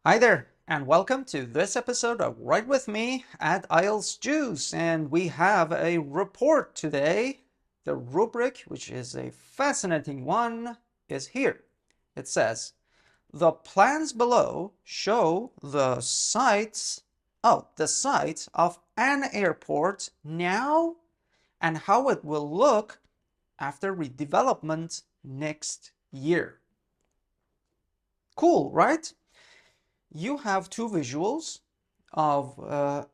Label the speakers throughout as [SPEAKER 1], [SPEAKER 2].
[SPEAKER 1] Hi there, and welcome to this episode of Write With Me at IELTS Juice. And we have a report today. The rubric, which is a fascinating one, is here. It says, the plans below show the sites of an airport now and how it will look after redevelopment next year. Cool, right? You have two visuals of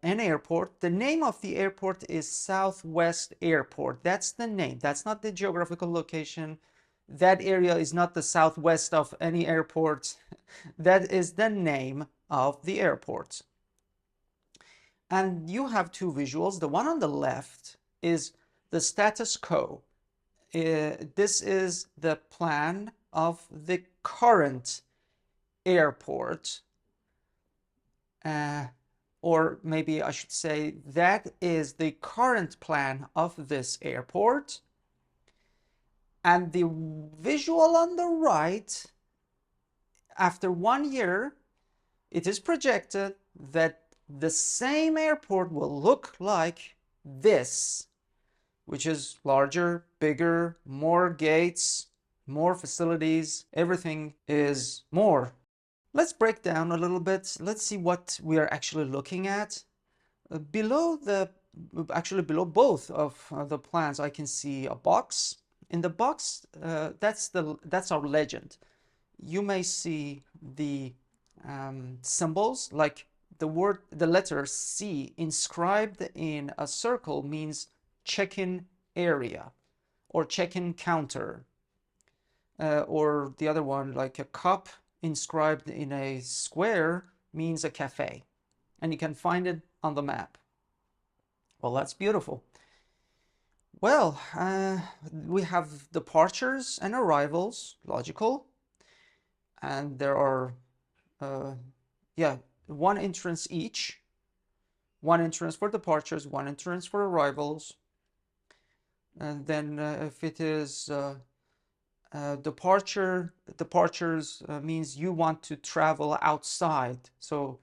[SPEAKER 1] an airport. The name of the airport is Southwest Airport. That's the name. That's not the geographical location. That area is not the southwest of any airport. That is the name of the airport. And you have two visuals. The one on the left is the status quo. This is the plan of the current airport. Or maybe I should say that is the current plan of this airport. And the visual on the right, after 1 year, it is projected that the same airport will look like this, which is larger, bigger, more gates, more facilities, everything is more. Let's break down a little bit. Let's see what we are actually looking at. Below both of the plans, I can see a box. In the box, that's our legend. You may see the symbols, like the letter C inscribed in a circle means check-in area or check-in counter, or the other one, like a cup inscribed in a square, means a cafe, and you can find it on the map. Well, that's beautiful. Well, we have departures and arrivals, logical, and there are one entrance each, one entrance for departures, one entrance for arrivals. And then if it is departures means you want to travel outside, so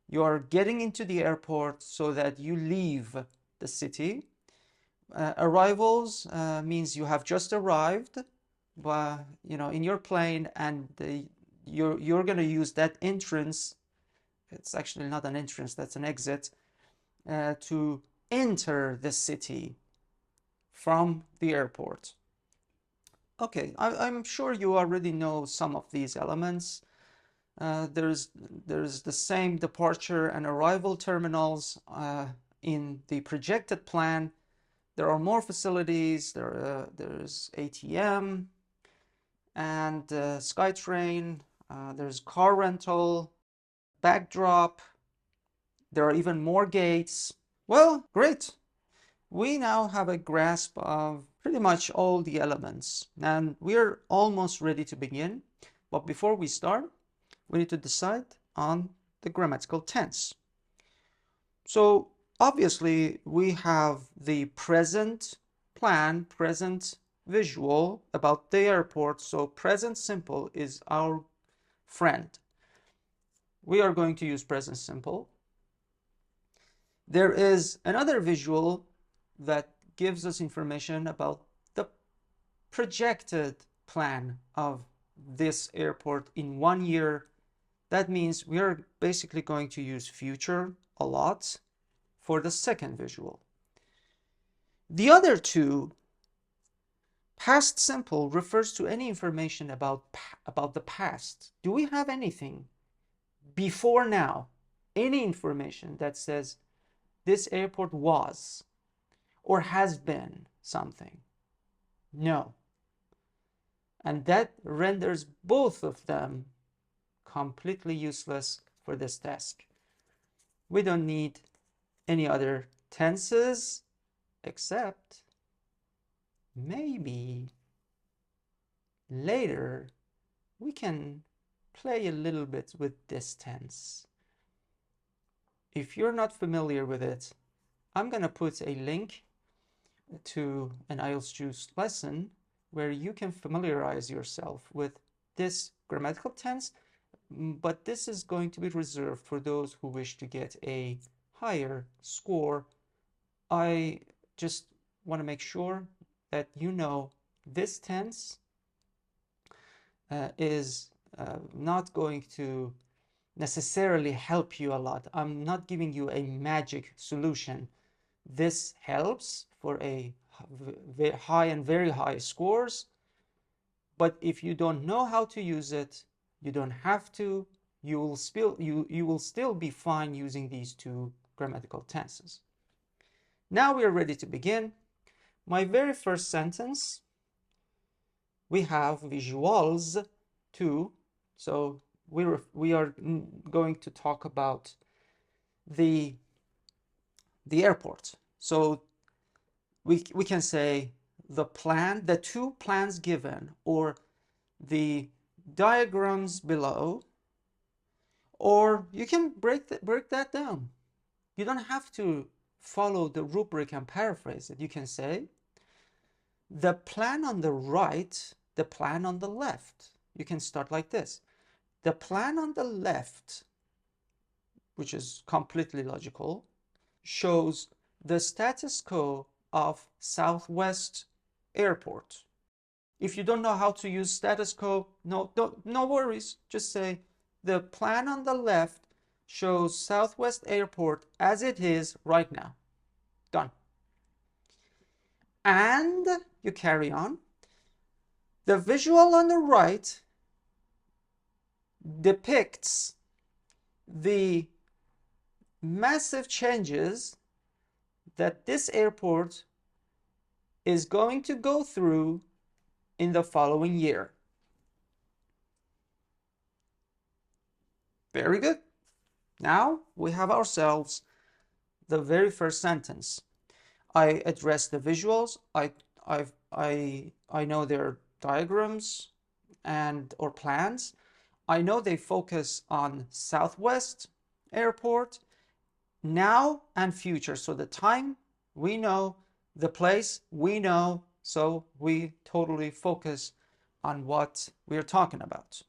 [SPEAKER 1] you're getting into the airport so that you leave the city. Arrivals means you have just arrived, in your plane, and you're going to use that entrance. It's actually not an entrance, that's an exit, to enter the city from the airport. Okay, I'm sure you already know some of these elements. There's the same departure and arrival terminals in the projected plan. There are more facilities. There's ATM and SkyTrain. There's car rental, backdrop. There are even more gates. Well, great. We now have a grasp of pretty much all the elements, and we're almost ready to begin. But before we start, we need to decide on the grammatical tense. So obviously we have the present plan, present visual about the airport. So present simple is our friend. We are going to use present simple. There is another visual that gives us information about the projected plan of this airport in 1 year. That means we are basically going to use future a lot for the second visual. The other two, past simple, refers to any information about the past. Do we have anything before now? Any information that says this airport was or has been something? No. And that renders both of them completely useless for this task. We don't need any other tenses, except maybe later we can play a little bit with this tense. If you're not familiar with it, I'm gonna put a link to an IELTS Juice lesson where you can familiarize yourself with this grammatical tense but this is going to be reserved for those who wish to get a higher score. I just want to make sure that you know this tense is not going to necessarily help you a lot. I'm not giving you a magic solution. This helps for a high and very high scores, but if you don't know how to use it, you don't have to. You will still be fine using these two grammatical tenses. Now we are ready to begin. My very first sentence, we have visuals too. So we are going to talk about the airport. So we can say the two plans given, or the diagrams below, or you can break that down. You don't have to follow the rubric and paraphrase it. You can say the plan on the right, the plan on the left. You can start like this. The plan on the left, which is completely logical, shows the status quo of Southwest Airport. If you don't know how to use status quo, no worries. Just say the plan on the left shows Southwest Airport as it is right now. Done. And you carry on. The visual on the right depicts the massive changes that this airport is going to go through in the following year. Very good. Now we have ourselves the very first sentence. I address the visuals. I know their diagrams or plans. I know they focus on Southwest Airport, now and future. So the time we know, the place we know, so we totally focus on what we're talking about.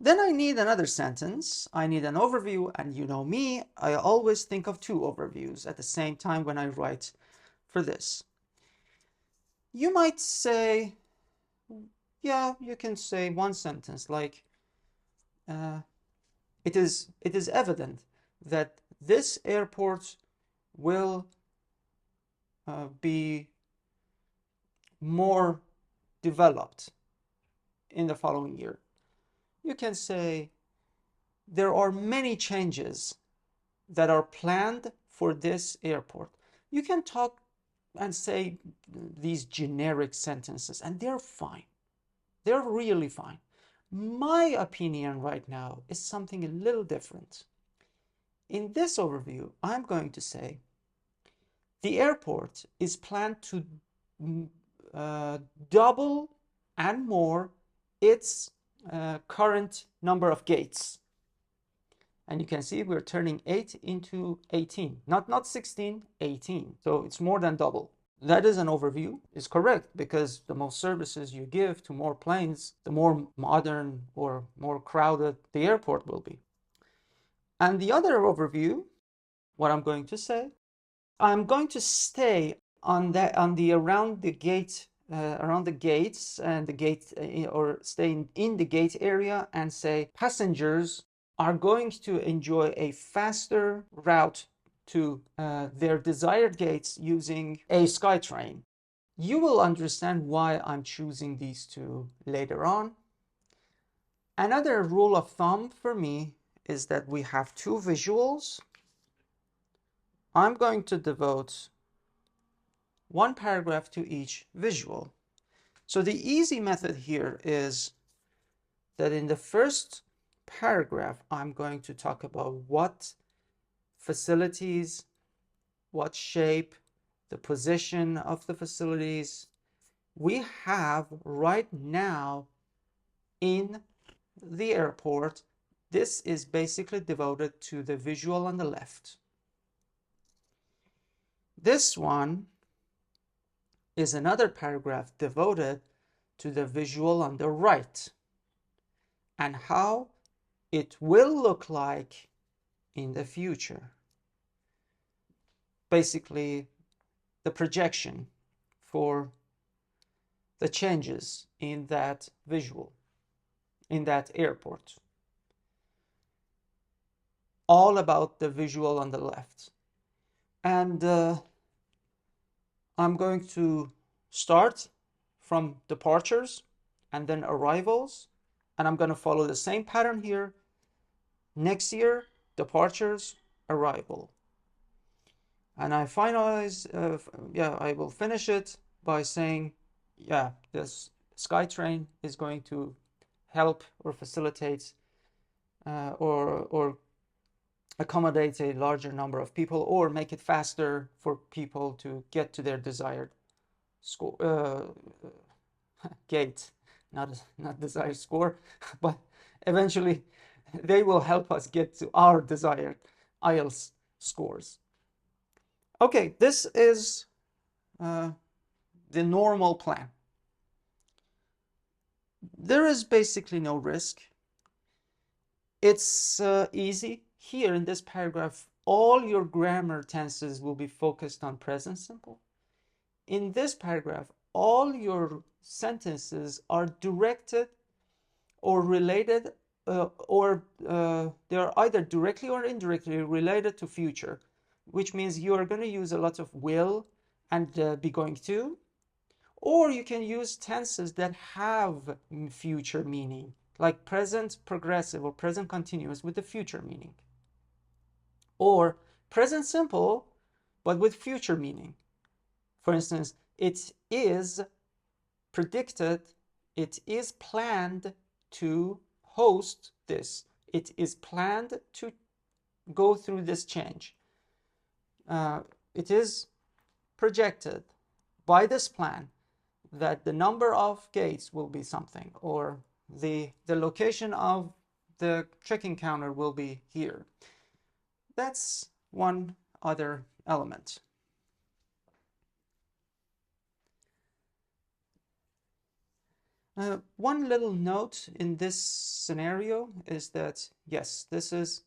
[SPEAKER 1] Then I need another sentence. I need an overview, and you know me, I always think of two overviews at the same time when I write for this. You might say, yeah, you can say one sentence like, it is evident that this airport will be more developed in the following year. You can say there are many changes that are planned for this airport. You can talk and say these generic sentences, and they're fine. They're really fine. My opinion right now is something a little different. In this overview, I'm going to say the airport is planned to double and more its current number of gates. And you can see we're turning 8 into 18. Not 16, 18. So it's more than double. That is an overview. It's correct, because the more services you give to more planes, the more modern or more crowded the airport will be. And the other overview, what I'm going to say, I'm going to stay on the around the gate, around the gates and the gate, or stay in the gate area, and say passengers are going to enjoy a faster route to their desired gates using a SkyTrain. You will understand why I'm choosing these two later on. Another rule of thumb for me is that we have two visuals. I'm going to devote one paragraph to each visual. So the easy method here is that in the first paragraph, I'm going to talk about what facilities, what shape, the position of the facilities we have right now in the airport. This is basically devoted to the visual on the left. This one is another paragraph devoted to the visual on the right. and how it will look like in the future. Basically, the projection for the changes in that visual, in that airport. All about the visual on the left. And I'm going to start from departures and then arrivals, and I'm going to follow the same pattern here. Next year, departures, arrival. And I finalize, I will finish it by saying, yeah, this SkyTrain is going to help or facilitate or accommodate a larger number of people, or make it faster for people to get to their desired score, gate, not desired score, but eventually they will help us get to our desired IELTS scores. Okay, this is the normal plan. There is basically no risk. It's easy. Here in this paragraph, all your grammar tenses will be focused on present simple. In this paragraph, all your sentences are directed or related, or they are either directly or indirectly related to future, which means you are going to use a lot of will and be going to, or you can use tenses that have future meaning, like present progressive or present continuous with the future meaning, or present simple but with future meaning. For instance, it is predicted, it is planned to host this, it is planned to go through this change, it is projected by this plan that the number of gates will be something, or the location of the check-in counter will be here. That's one other element. One little note in this scenario is that, yes, this is...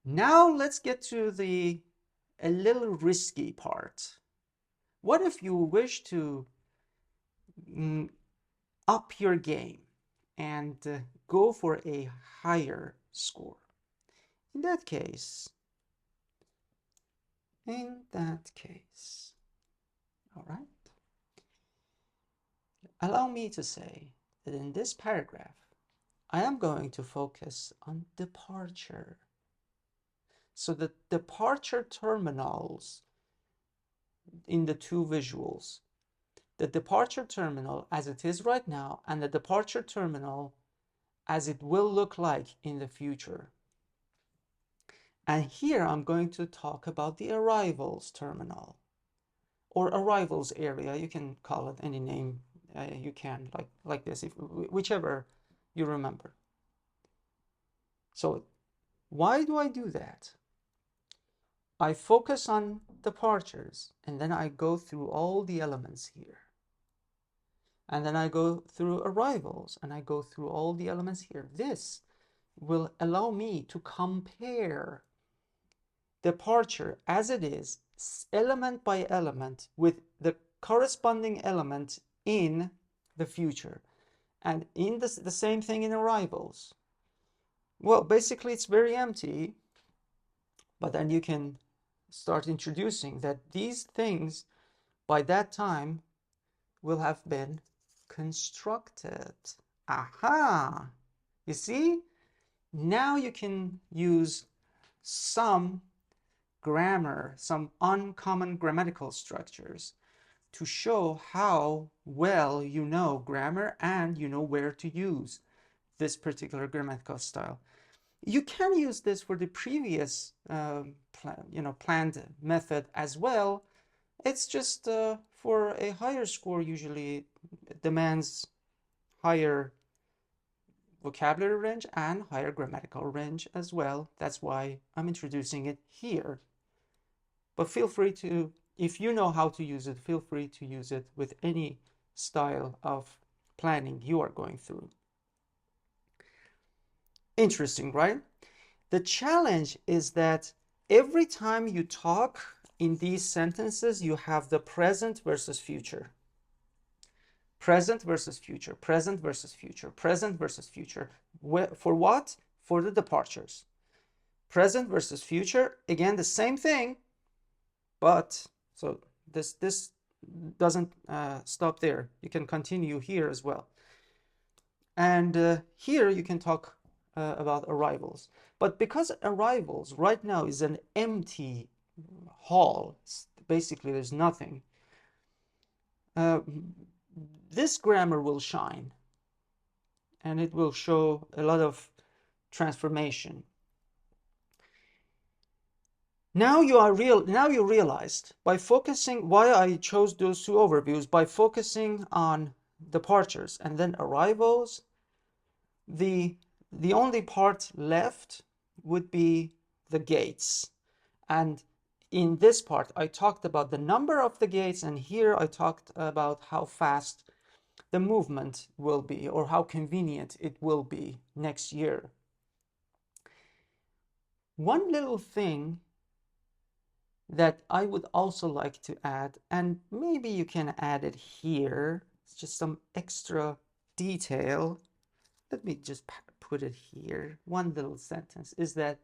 [SPEAKER 1] now let's get to a little risky part. What if you wish to up your game and go for a higher score? In that case, all right, allow me to say that in this paragraph, I am going to focus on departure. So the departure terminals in the two visuals, the departure terminal as it is right now and the departure terminal as it will look like in the future. And here I'm going to talk about the arrivals terminal or arrivals area. You can call it any name you can, like this, whichever you remember. So why do I do that? I focus on departures and then I go through all the elements here. And then I go through arrivals and I go through all the elements here. This will allow me to compare departure as it is, element by element, with the corresponding element in the future. And in the same thing in arrivals. Well, basically it's very empty, but then you can start introducing that these things by that time will have been constructed. Aha! You see? Now you can use some grammar, some uncommon grammatical structures to show how well you know grammar and you know where to use this particular grammatical style. You can use this for the previous planned method as well. It's just for a higher score, usually it demands higher vocabulary range and higher grammatical range as well. That's why I'm introducing it here. But feel free to, if you know how to use it, feel free to use it with any style of planning you are going through. Interesting, right? The challenge is that every time you talk in these sentences, you have the present versus future. Present versus future, present versus future, present versus future. For what? For the departures. Present versus future, again, the same thing, but so this doesn't stop there. You can continue here as well. And here you can talk about arrivals. But because arrivals right now is an empty hall, basically there's nothing, this grammar will shine and it will show a lot of transformation. Now you realized by focusing, why I chose those two overviews, by focusing on departures and then arrivals, the only part left would be the gates. And in this part, I talked about the number of the gates, and here I talked about how fast the movement will be, or how convenient it will be next year. One little thing that I would also like to add, and maybe you can add it here, it's just some extra detail. Let me just put it here. One little sentence is that,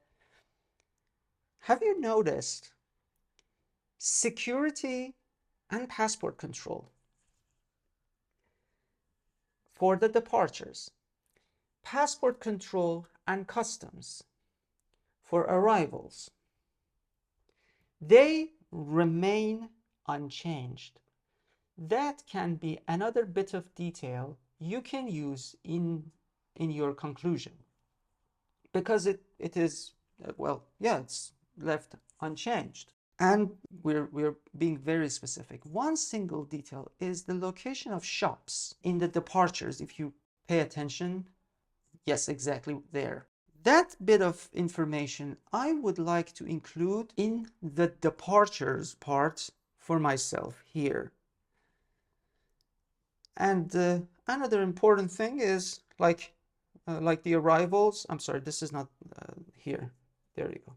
[SPEAKER 1] have you noticed security and passport control for the departures, passport control and customs for arrivals, they remain unchanged? That can be another bit of detail you can use in your conclusion, because it is, well, yeah, it's left unchanged. And we're being very specific. One single detail is the location of shops in the departures. If you pay attention, yes, exactly there. That bit of information I would like to include in the departures part for myself here. And another important thing is like the arrivals. I'm sorry, this is not here. There you go.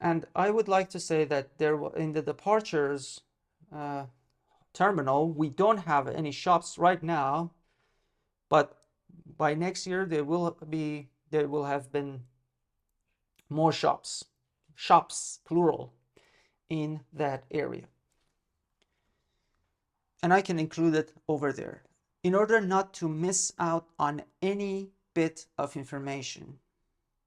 [SPEAKER 1] And I would like to say that in the departures terminal, we don't have any shops right now, but by next year there will have been more shops plural, in that area. And I can include it over there in order not to miss out on any bit of information.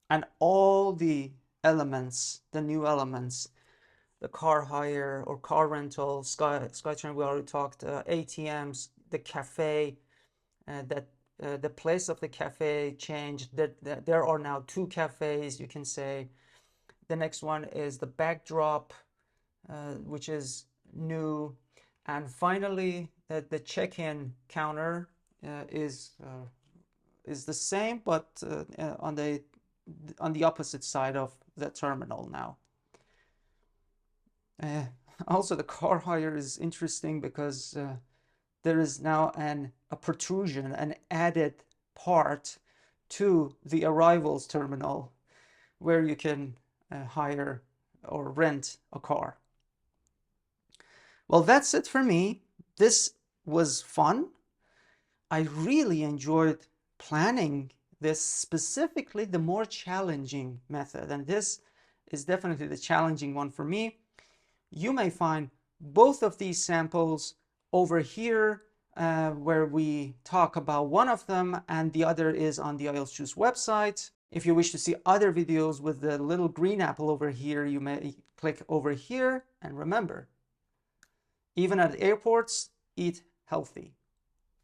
[SPEAKER 1] And all the elements, the new elements, the car hire or car rental, SkyTrain, we already talked, ATMs, the cafe, the place of the cafe changed. That there are now 2 cafes, you can say. The next one is the backdrop, which is new. And finally, the check-in counter is the same, but on the opposite side of the terminal now. Also, the car hire is interesting because there is now a protrusion, an added part to the arrivals terminal where you can hire or rent a car. Well, that's it for me. This was fun. I really enjoyed planning this, specifically the more challenging method, and this is definitely the challenging one for me. You may find both of these samples over here where we talk about one of them, and the other is on the IELTS Juice website. If you wish to see other videos with the little green apple over here, you may click over here. And remember, even at airports, eat healthy.